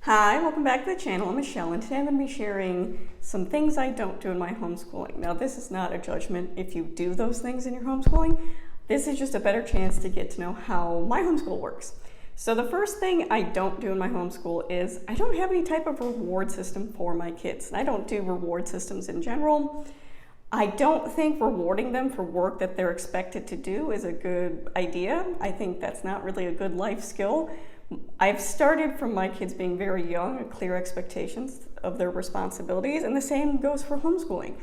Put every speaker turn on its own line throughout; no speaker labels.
Hi, welcome back to the channel. I'm Michelle, and today I'm going to be sharing some things I don't do in my homeschooling. Now, this is not a judgment if you do those things in your homeschooling. This is just a better chance to get to know how my homeschool works. So the first thing I don't do in my homeschool is I don't have any type of reward system for my kids. And I don't do reward systems in general. I don't think rewarding them for work that they're expected to do is a good idea. I think that's not really a good life skill. I've started from my kids being very young, clear expectations of their responsibilities, and the same goes for homeschooling.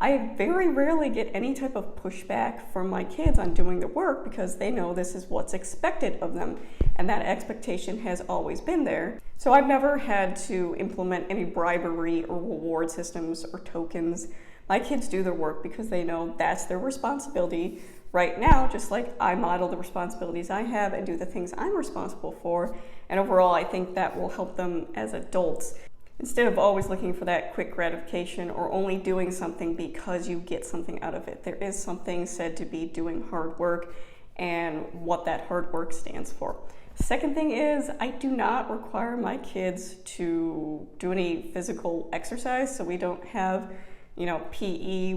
I very rarely get any type of pushback from my kids on doing the work because they know this is what's expected of them, and that expectation has always been there. So I've never had to implement any bribery or reward systems or tokens. My kids do their work because they know that's their responsibility right now, just like I model the responsibilities I have and do the things I'm responsible for. And overall, I think that will help them as adults. Instead of always looking for that quick gratification or only doing something because you get something out of it. There is something said to be doing hard work and what that hard work stands for. Second thing is, I do not require my kids to do any physical exercise. So we don't have, PE,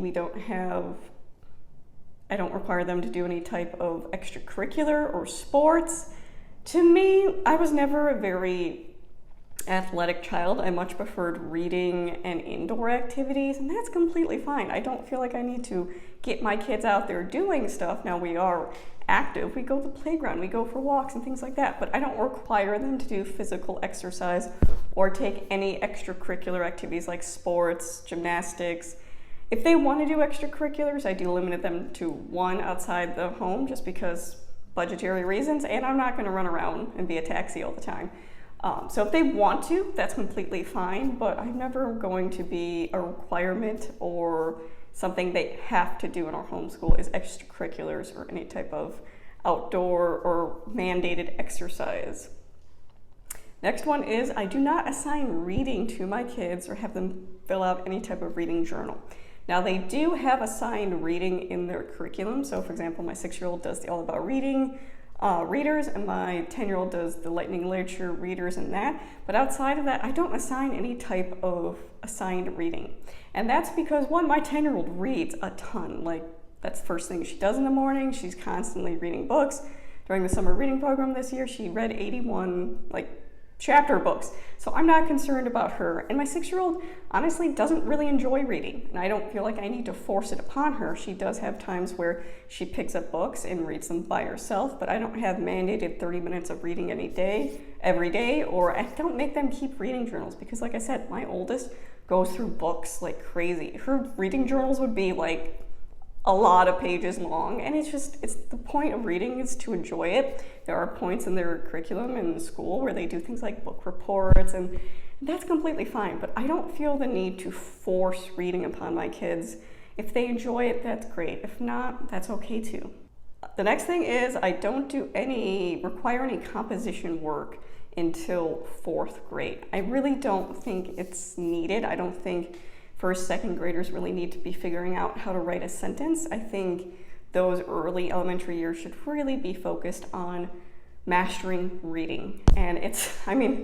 I don't require them to do any type of extracurricular or sports. To me, I was never a very athletic child. I much preferred reading and indoor activities, and that's completely fine. I don't feel like I need to get my kids out there doing stuff. Now, we are active. We go to the playground, we go for walks and things like that, but I don't require them to do physical exercise or take any extracurricular activities like sports, gymnastics. If they want to do extracurriculars, I do limit them to one outside the home just because budgetary reasons, and I'm not going to run around and be a taxi all the time. So if they want to, that's completely fine, but I'm never going to be a requirement or something they have to do in our homeschool is extracurriculars or any type of outdoor or mandated exercise. Next one is I do not assign reading to my kids or have them fill out any type of reading journal. Now, they do have assigned reading in their curriculum. So, for example, my 6-year-old does the All About Reading readers, and my 10-year-old does the Lightning Literature readers and that. But outside of that, I don't assign any type of assigned reading. And that's because, one, my 10-year-old reads a ton. Like, that's the first thing she does in the morning. She's constantly reading books. During the summer reading program this year, she read 81, chapter books. So I'm not concerned about her. And my 6-year-old honestly doesn't really enjoy reading, and I don't feel like I need to force it upon her. She does have times where she picks up books and reads them by herself, but I don't have mandated 30 minutes of reading every day, or I don't make them keep reading journals because, like I said, my oldest goes through books like crazy. Her reading journals would be like a lot of pages long, and it's the point of reading is to enjoy it. There are points in their curriculum in school where they do things like book reports, and that's completely fine, but I don't feel the need to force reading upon my kids. If they enjoy it, that's great. If not, that's okay too. The next thing is I don't require any composition work until 4th grade. I really don't think it's needed. I don't think first, second graders really need to be figuring out how to write a sentence. I think those early elementary years should really be focused on mastering reading. And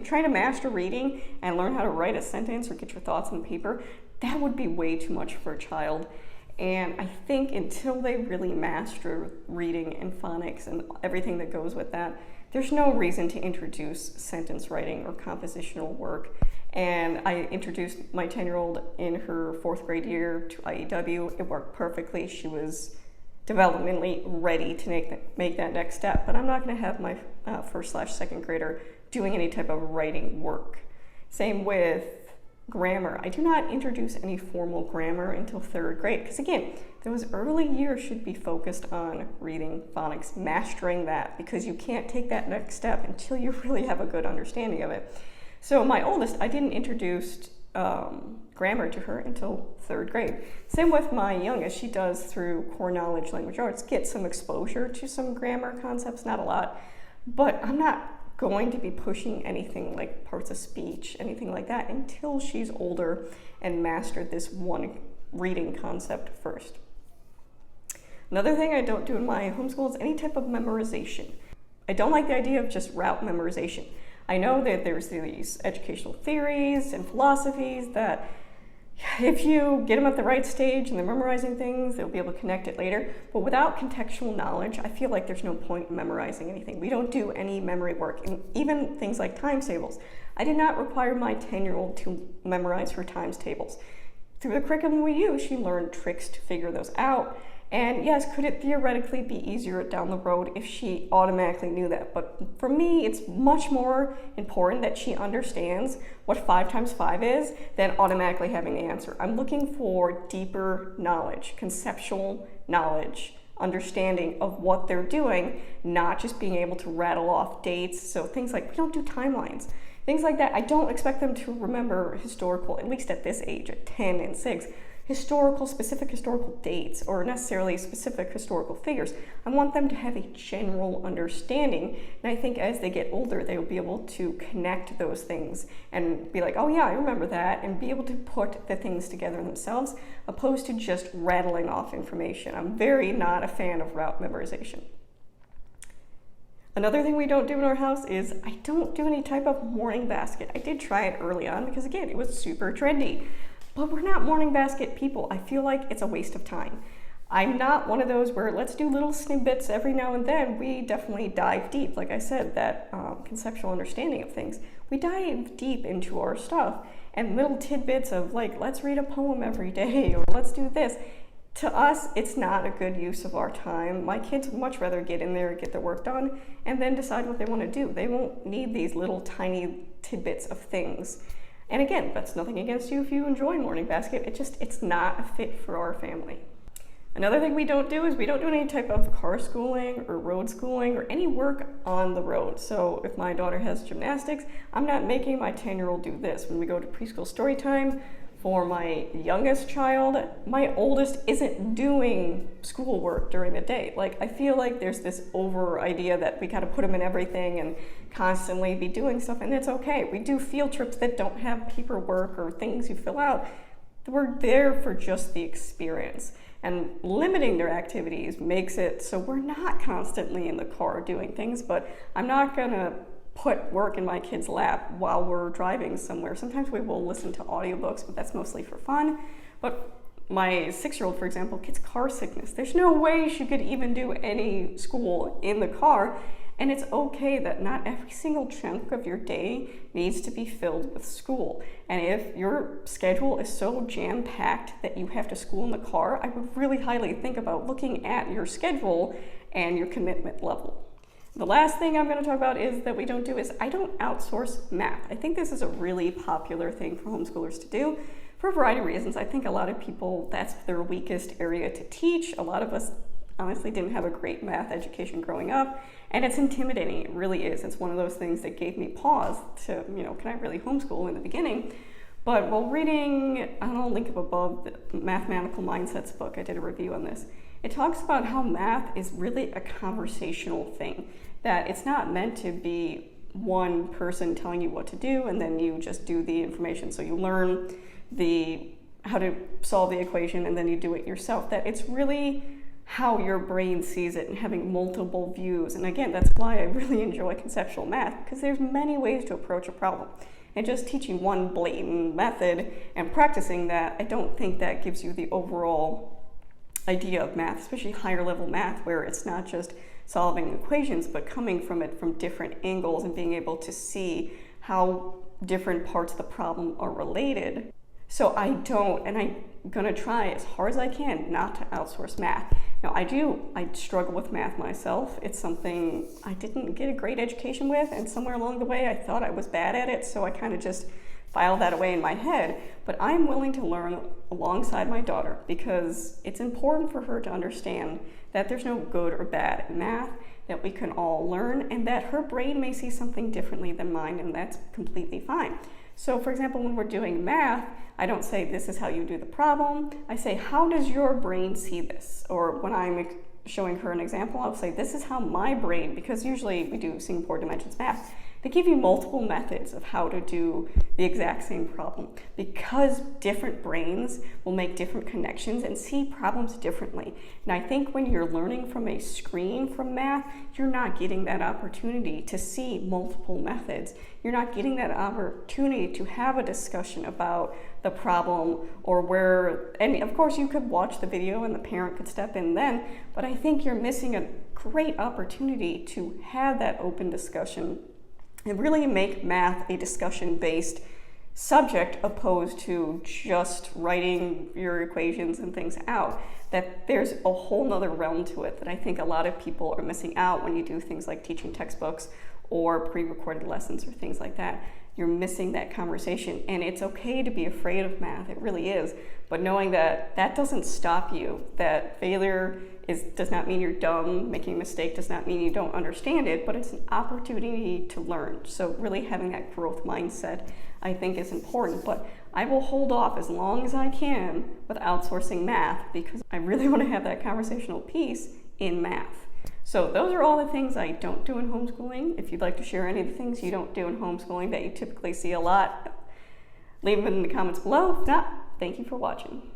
trying to master reading and learn how to write a sentence or get your thoughts on paper, that would be way too much for a child. And I think until they really master reading and phonics and everything that goes with that, there's no reason to introduce sentence writing or compositional work. And I introduced my 10-year-old in her 4th grade year to IEW. It worked perfectly. She was developmentally ready to make that next step. But I'm not going to have my 1st/2nd grader doing any type of writing work. Same with grammar. I do not introduce any formal grammar until 3rd grade. Because again, those early years should be focused on reading, phonics, mastering that, because you can't take that next step until you really have a good understanding of it. So my oldest, I didn't introduce grammar to her until 3rd grade. Same with my youngest. She does through core knowledge language arts get some exposure to some grammar concepts, not a lot, but I'm not going to be pushing anything like parts of speech, anything like that, until she's older and mastered this one reading concept first. Another thing I don't do in my homeschool is any type of memorization. I don't like the idea of just route memorization. I know that there's these educational theories and philosophies that if you get them at the right stage and they're memorizing things, they'll be able to connect it later. But without contextual knowledge, I feel like there's no point in memorizing anything. We don't do any memory work, and even things like times tables. I did not require my 10-year-old to memorize her times tables. Through the curriculum we use, she learned tricks to figure those out. And yes, could it theoretically be easier down the road if she automatically knew that? But for me, it's much more important that she understands what 5 times 5 is than automatically having the answer. I'm looking for deeper knowledge, conceptual knowledge, understanding of what they're doing, not just being able to rattle off dates. So things like, we don't do timelines. Things like that, I don't expect them to remember historical, at least at this age, at 10 and 6, specific historical dates or necessarily specific historical figures. I want them to have a general understanding, and I think as they get older, they will be able to connect those things and be like, oh yeah, I remember that, and be able to put the things together themselves, opposed to just rattling off information. I'm very not a fan of route memorization. Another thing we don't do in our house is I don't do any type of morning basket. I did try it early on because, again, it was super trendy. But we're not morning basket people. I feel like it's a waste of time. I'm not one of those where let's do little snippets every now and then. We definitely dive deep. Like I said, that conceptual understanding of things. We dive deep into our stuff, and little tidbits of like, let's read a poem every day, or let's do this. To us, it's not a good use of our time. My kids would much rather get in there, get their work done, and then decide what they want to do. They won't need these little tiny tidbits of things. And again, that's nothing against you if you enjoy morning basket. It's not a fit for our family. Another thing we don't do is we don't do any type of car schooling or road schooling or any work on the road. So if my daughter has gymnastics, I'm not making my 10-year-old do this. When we go to preschool story time, for my youngest child, my oldest isn't doing schoolwork during the day. Like, I feel like there's this over idea that we gotta put them in everything and constantly be doing stuff, and it's okay. We do field trips that don't have paperwork or things you fill out. We're there for just the experience. And limiting their activities makes it so we're not constantly in the car doing things, but I'm not gonna put work in my kid's lap while we're driving somewhere. Sometimes we will listen to audiobooks, but that's mostly for fun. But my 6-year-old, for example, gets car sickness. There's no way she could even do any school in the car. And it's okay that not every single chunk of your day needs to be filled with school. And if your schedule is so jam-packed that you have to school in the car, I would really highly think about looking at your schedule and your commitment level. The last thing I'm going to talk about is that we don't do is I don't outsource math. I think this is a really popular thing for homeschoolers to do for a variety of reasons. I think a lot of people, that's their weakest area to teach. A lot of us honestly didn't have a great math education growing up, and it's intimidating. It really is. It's one of those things that gave me pause to, can I really homeschool in the beginning? But while reading, I'll link up above, the Mathematical Mindsets book, I did a review on this. It talks about how math is really a conversational thing, that it's not meant to be one person telling you what to do and then you just do the information. So you learn how to solve the equation and then you do it yourself. That it's really how your brain sees it and having multiple views. And again, that's why I really enjoy conceptual math, because there's many ways to approach a problem. And just teaching one blatant method and practicing that, I don't think that gives you the overall idea of math, especially higher level math, where it's not just solving equations, but coming from it from different angles and being able to see how different parts of the problem are related. So I'm gonna try as hard as I can not to outsource math. Now I struggle with math myself. It's something I didn't get a great education with, and somewhere along the way I thought I was bad at it, so I kind of just filed that away in my head. But I'm willing to learn alongside my daughter, because it's important for her to understand that there's no good or bad at math, that we can all learn, and that her brain may see something differently than mine, and that's completely fine. So for example, when we're doing math, I don't say this is how you do the problem. I say, how does your brain see this? Or when I'm showing her an example, I'll say, this is how my brain, because usually we do Singapore dimensions math, They give you multiple methods of how to do the exact same problem, because different brains will make different connections and see problems differently. And I think when you're learning from a screen from math, you're not getting that opportunity to see multiple methods. You're not getting that opportunity to have a discussion about the problem or where, and of course you could watch the video and the parent could step in then, but I think you're missing a great opportunity to have that open discussion and really make math a discussion-based subject opposed to just writing your equations and things out. That there's a whole nother realm to it that I think a lot of people are missing out when you do things like teaching textbooks or pre-recorded lessons or things like that. You're missing that conversation, and it's okay to be afraid of math, it really is, but knowing that that doesn't stop you, that failure does not mean you're dumb, making a mistake does not mean you don't understand it, but it's an opportunity to learn. So really having that growth mindset, I think, is important. But I will hold off as long as I can with outsourcing math, because I really want to have that conversational piece in math. So those are all the things I don't do in homeschooling. If you'd like to share any of the things you don't do in homeschooling that you typically see a lot, leave them in the comments below. If not, thank you for watching.